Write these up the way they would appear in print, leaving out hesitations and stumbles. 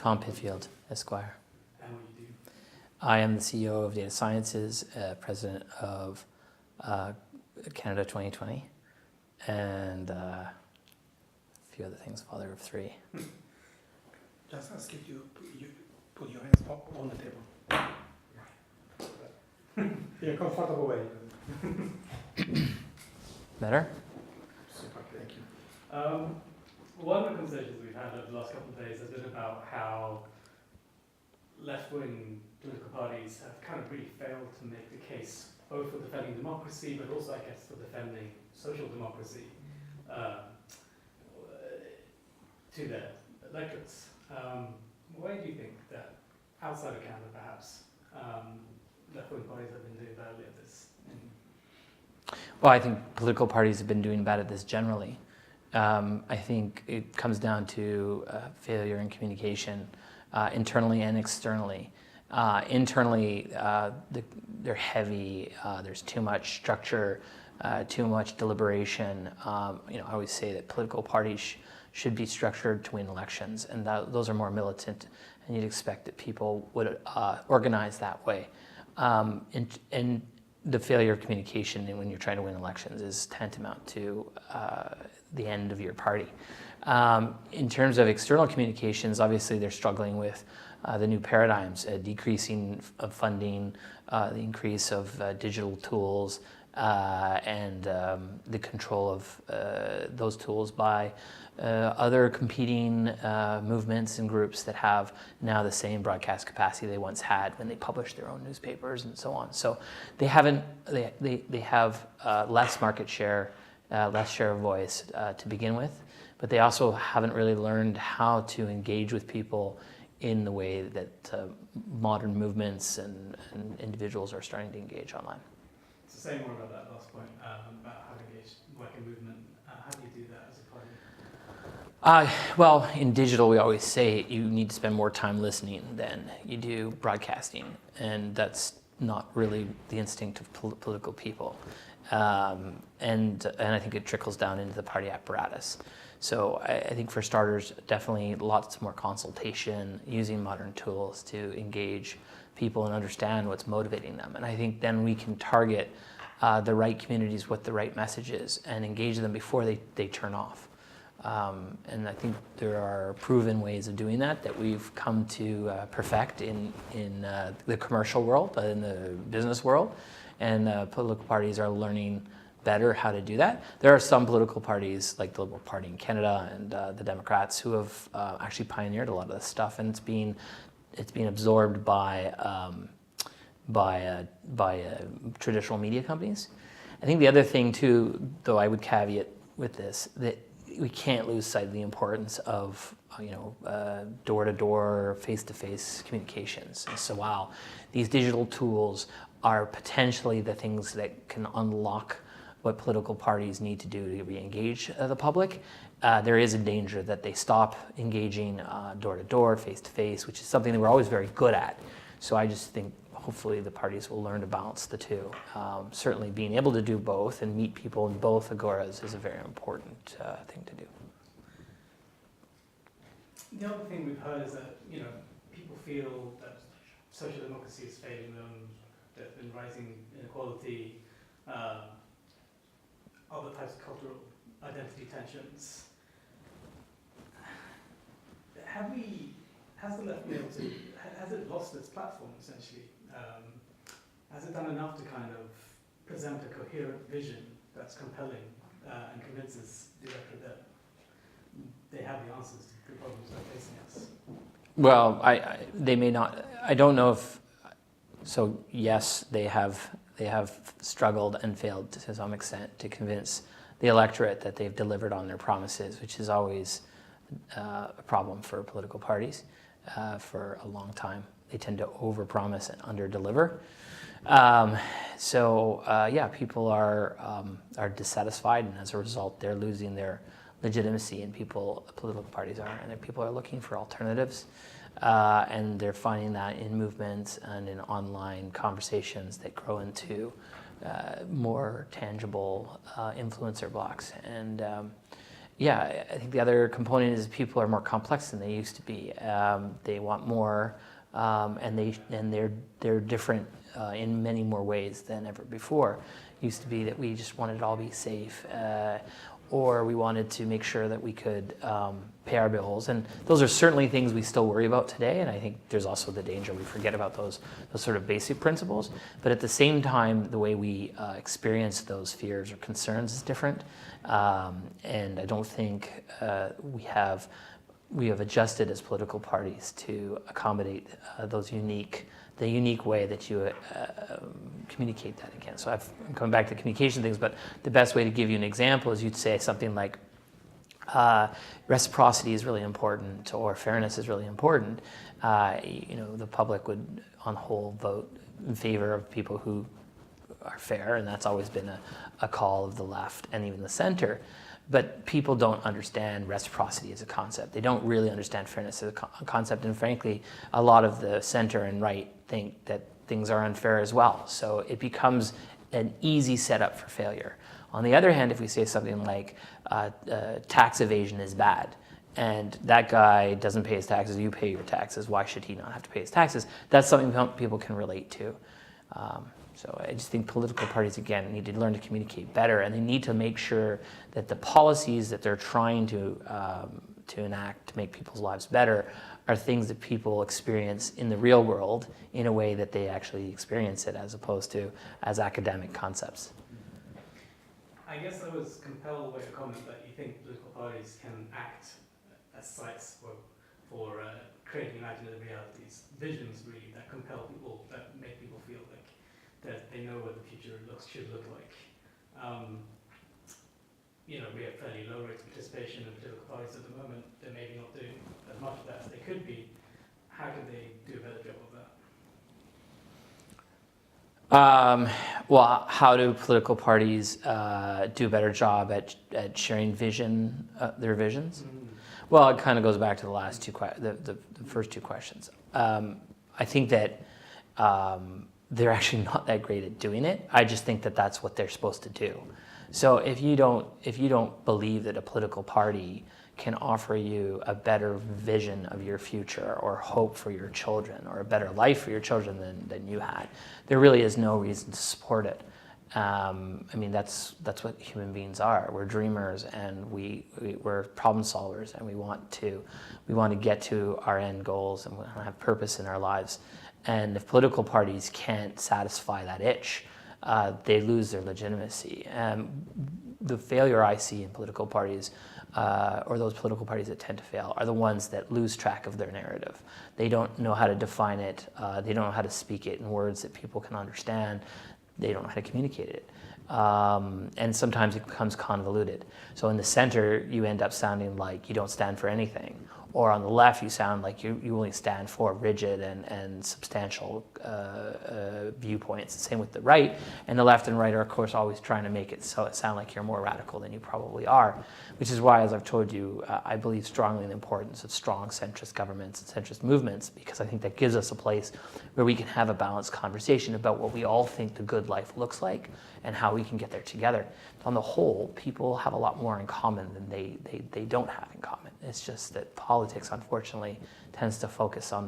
Tom Pitfield, Esquire. And what you do? I am the CEO of Data Sciences, president of Canada 2020, and a few other things, father of three. Just ask if you put your hands on the table. In a comfortable way. Better? Super, thank you. One of the conversations we've had over the last couple of days has been about how left-wing political parties have kind of really failed to make the case both for defending democracy, but also, I guess, for defending social democracy to their electorates. Why do you think that, outside of Canada perhaps, left-wing parties have been doing badly at this? Well, I think political parties have been doing bad at this generally. I think it comes down to failure in communication, internally and externally. Internally, they're heavy. There's too much structure, too much deliberation. I always say that political parties should be structured to win elections, and those are more militant, and you'd expect that people would organize that way. And the failure of communication when you're trying to win elections is tantamount to the end of your party. In terms of external communications, obviously they're struggling with the new paradigms, decreasing of funding, the increase of digital tools, and the control of those tools by other competing movements and groups that have now the same broadcast capacity they once had when they published their own newspapers and so on. So they have less market share, less share of voice to begin with, but they also haven't really learned how to engage with people in the way that modern movements and individuals are starting to engage online. So say more about that last point, about how to engage work in movement. How do you do that as a party? Well, in digital, we always say you need to spend more time listening than you do broadcasting, and that's not really the instinct of political people. And I think it trickles down into the party apparatus. So I think for starters, definitely lots more consultation, using modern tools to engage people and understand what's motivating them. And I think then we can target the right communities with the right messages and engage them before they turn off. And I think there are proven ways of doing that we've come to perfect in the commercial world, in the business world, and political parties are learning better how to do that. There are some political parties, like the Liberal Party in Canada and the Democrats, who have actually pioneered a lot of this stuff, and it's being absorbed by traditional media companies. I think the other thing too, though, I would caveat with this, that we can't lose sight of the importance of door-to-door, face-to-face communications. And so while these digital tools are potentially the things that can unlock what political parties need to do to re-engage the public, there is a danger that they stop engaging door-to-door, face-to-face, which is something that we're always very good at. So I just think hopefully the parties will learn to balance the two. Certainly being able to do both and meet people in both agoras is a very important thing to do. The other thing we've heard is that people feel that social democracy is failing them. There's been rising inequality, other types of cultural identity tensions. Has the left been able to? Has it lost its platform essentially? Has it done enough to kind of present a coherent vision that's compelling and convinces the electorate that they have the answers to the problems that are facing us? Well, they may not. I don't know if. So yes, they have struggled and failed to some extent to convince the electorate that they've delivered on their promises, which is always a problem for political parties for a long time. They tend to overpromise and underdeliver. People are dissatisfied, and as a result, they're losing their legitimacy. And political parties are, and people are looking for alternatives, and they're finding that in movements and in online conversations that grow into more tangible influencer blocks. And Yeah, I think the other component is people are more complex than they used to be. They want more, and they're different in many more ways than ever before. It used to be that we just wanted it all to be safe, or we wanted to make sure that we could pay our bills, and those are certainly things we still worry about today. And I think there's also the danger we forget about those sort of basic principles. But at the same time, the way we experience those fears or concerns is different. And I don't think we have adjusted as political parties to accommodate the unique way that you communicate that again. So I'm coming back to communication things, but the best way to give you an example is you'd say something like, reciprocity is really important, or fairness is really important. The public would, on the whole, vote in favor of people who are fair, and that's always been a call of the left and even the center. But people don't understand reciprocity as a concept. They don't really understand fairness as a concept, and frankly, a lot of the center and right think that things are unfair as well. So it becomes an easy setup for failure. On the other hand, if we say something like tax evasion is bad, and that guy doesn't pay his taxes, you pay your taxes, why should he not have to pay his taxes? That's something people can relate to. So I just think political parties, again, need to learn to communicate better, and they need to make sure that the policies that they're trying to enact to make people's lives better are things that people experience in the real world in a way that they actually experience it, as opposed to as academic concepts. I guess I was compelled by your comment that you think political parties can act as sites for creating imaginative realities, visions really that compel people, that make people feel like that they know what the future should look like. We have fairly low rates of participation in political parties at the moment. They're maybe not doing as much of that as they could be. How can they do a better job of that? Well, how do political parties do a better job at sharing their visions? Well, it kind of goes back to the last the first two questions. I think that they're actually not that great at doing it. I just think that that's what they're supposed to do. So if you don't believe that a political party can offer you a better vision of your future, or hope for your children, or a better life for your children than you had, there really is no reason to support it. That's what human beings are. We're dreamers, and we're problem solvers, and we want to get to our end goals, and we want to have purpose in our lives. And if political parties can't satisfy that itch, they lose their legitimacy. The failure I see in political parties, or those political parties that tend to fail, are the ones that lose track of their narrative. They don't know how to define it. They don't know how to speak it in words that people can understand. They don't know how to communicate it. And sometimes it becomes convoluted. So in the center, you end up sounding like you don't stand for anything. Or on the left, you sound like you only stand for rigid and substantial viewpoints. Same with the right. And the left and right are, of course, always trying to make it so it sound like you're more radical than you probably are. Which is why, as I've told you, I believe strongly in the importance of strong centrist governments and centrist movements, because I think that gives us a place where we can have a balanced conversation about what we all think the good life looks like and how we can get there together. On the whole, people have a lot more in common than they don't have in common. It's just that politics, unfortunately, tends to focus on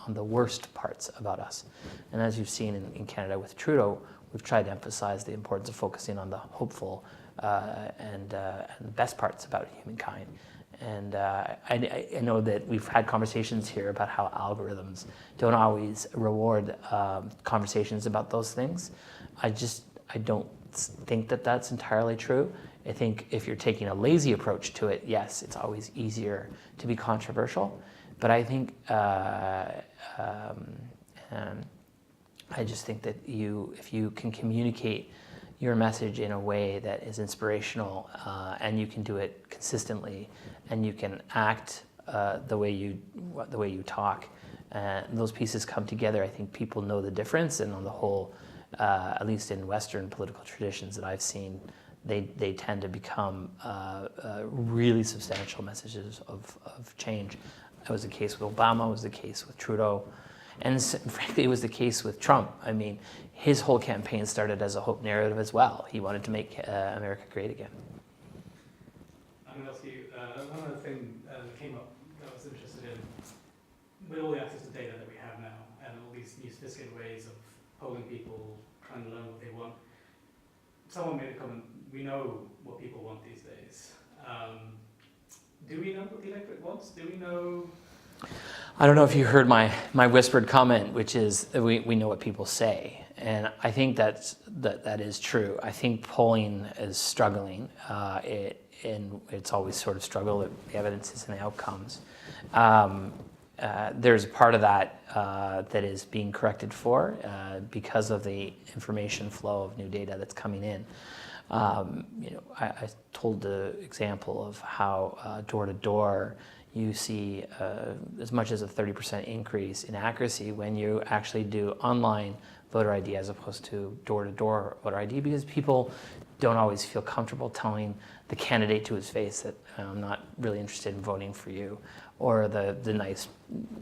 the worst parts about us. And as you've seen in Canada with Trudeau, we've tried to emphasize the importance of focusing on the hopeful and the best parts about humankind. And I know that we've had conversations here about how algorithms don't always reward conversations about those things. I don't think that that's entirely true. I think if you're taking a lazy approach to it, yes, it's always easier to be controversial. But I think, I just think that if you can communicate your message in a way that is inspirational, and you can do it consistently, and you can act the way you talk, those pieces come together. I think people know the difference, and on the whole, at least in Western political traditions that I've seen, they tend to become really substantial messages of change. That was the case with Obama, it was the case with Trudeau, and frankly, it was the case with Trump. I mean, his whole campaign started as a hope narrative as well. He wanted to make America great again. I'm going to ask you, one other thing that came up that I was interested in, with all the access to data that we have now, and all these new sophisticated ways of polling people, trying to learn what they want, someone made a comment, we know what people want these days. Do we know what the electorate wants? Do we know? I don't know if you heard my whispered comment, which is we know what people say. And I think that is true. I think polling is struggling. And it's always sort of struggle. The evidence is in the outcomes. There's a part of that that is being corrected for because of the information flow of new data that's coming in. I told the example of how door to door you see as much as a 30% increase in accuracy when you actually do online voter ID as opposed to door-to-door voter ID, because people don't always feel comfortable telling the candidate to his face that I'm not really interested in voting for you, or the nice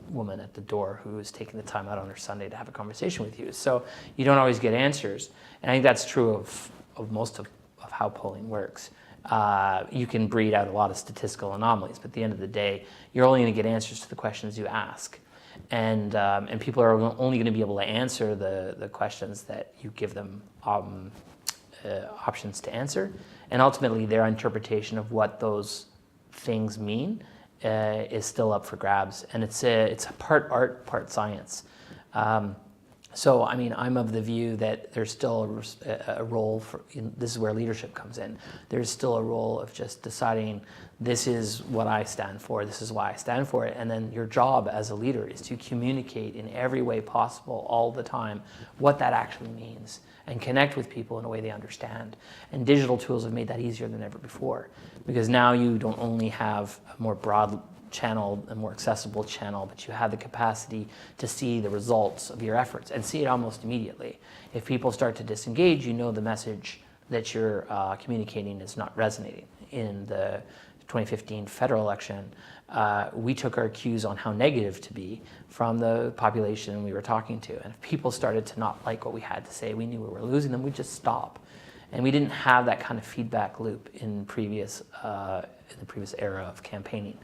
woman at the door who is taking the time out on her Sunday to have a conversation with you. So you don't always get answers. And I think that's true of most of how polling works. You can breed out a lot of statistical anomalies, but at the end of the day, you're only going to get answers to the questions you ask. And people are only going to be able to answer the questions that you give them options to answer. And ultimately, their interpretation of what those things mean is still up for grabs. And it's a part art, part science. So, I mean, I'm of the view that there's still a role for, this is where leadership comes in. There's still a role of just deciding this is what I stand for, this is why I stand for it. And then your job as a leader is to communicate in every way possible all the time what that actually means and connect with people in a way they understand. And digital tools have made that easier than ever before, because now you don't only have a more broad channel, a more accessible channel, but you have the capacity to see the results of your efforts and see it almost immediately. If people start to disengage, you know the message that you're communicating is not resonating. In the 2015 federal election, we took our cues on how negative to be from the population we were talking to. And if people started to not like what we had to say, we knew we were losing them, we'd just stop. And we didn't have that kind of feedback loop in the previous era of campaigning.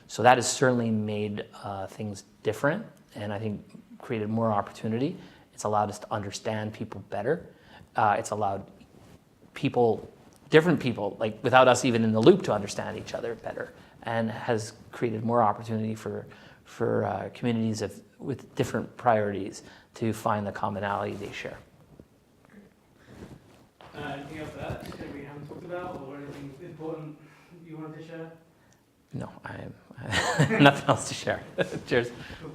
So that has certainly made things different, and I think created more opportunity. It's allowed us to understand people better. It's allowed people, different people, like without us even in the loop, to understand each other better, and has created more opportunity for communities with different priorities to find the commonality they share. Anything else to add that we haven't talked about, or anything important you wanted to share? No, I have nothing else to share. Cheers. Cool.